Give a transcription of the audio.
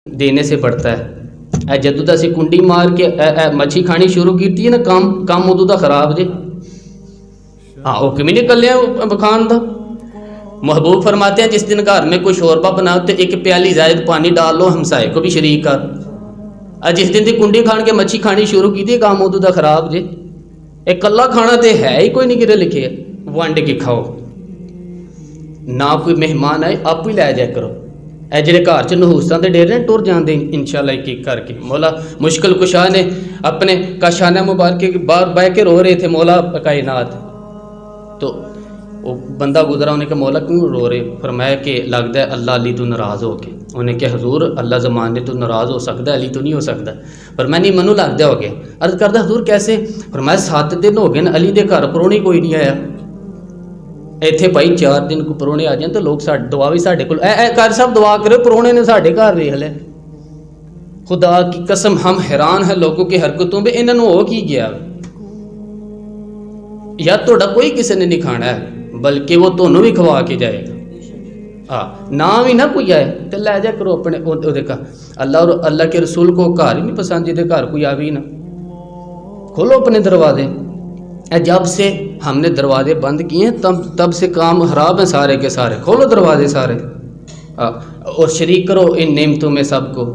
دینے سے بڑھتا ہے۔ جدوں دا اسی کنڈی مار کے مچھی کھانی شروع کیتی ہے نا، کام ادوں دا خراب جے۔ ہاں حکم ہی نہیں کلیا بخان دا۔ محبوب فرماتے ہیں جس دن گھر میں کوئی شوربہ بناؤ تو ایک پیالی زائد پانی ڈال لو، ہمسائے کو بھی شریک کر۔ جس دن دی کنڈی کھان کے مچھی کھانی شروع کی تھی، کام ادوں دا خراب جے۔ ایک کلا کھانا تے ہے ہی کوئی نہیں، گرے لکھے ونڈ کے کھاؤ، نہ کوئی مہمان آئے آپ ہی لے جایا کرو۔ اے جڑے گھر چ نحوستاں دے ڈیرے ٹر جاندے انشاءاللہ ایک ایک کر کے۔ مولا مشکل کشا نے اپنے کاشانہ مبارک کے باہر بیٹھ کے رو رہے تھے، مولا کائنات۔ تو وہ بندہ گزرا، انہیں کہ مولا کیوں رو رہے؟ فرمایا کہ لگتا ہے اللہ علی تو ناراض ہو کے۔ انہیں کہ حضور اللہ زمانے تو ناراض ہو سکتا ہے، علی تو نہیں ہو سکتا۔ فرمایا نہیں، منو لگتا ہو گیا۔ عرض کردا حضور کیسے؟ فرمایا 7 دن ہو گئے علی دے گھر پرونے کوئی نہیں آیا۔ ایتھے بھائی 4 دن کو پرونے آ جائیں تو لوگ دعا بھی ساڈے کول اے کر سب دعا کرو، پرونے نے ساڈے گھر ویکھ لے۔ خدا کی قسم ہم حیران ہیں لوگوں کی حرکتوں پہ، انہاں نوں ہو کی گیا؟ یا تہاڈا کوئی کسی نے نہیں کھانا ہے، بلکہ وہ تانوں بھی کھوا کے جائے گا۔ نہ بھی نہ کوئی آئے تو لے جا کرو اپنے کا۔ اللہ اور اللہ کے رسول کو گھر ہی نہیں پسند جہدے گھر کوئی آوی نہ۔ کھولو اپنے دروازے۔ جب سے ہم نے دروازے بند کیے ہیں تب سے کام خراب ہیں سارے کے سارے۔ کھولو دروازے سارے اور شریک کرو ان نعمتوں میں سب کو۔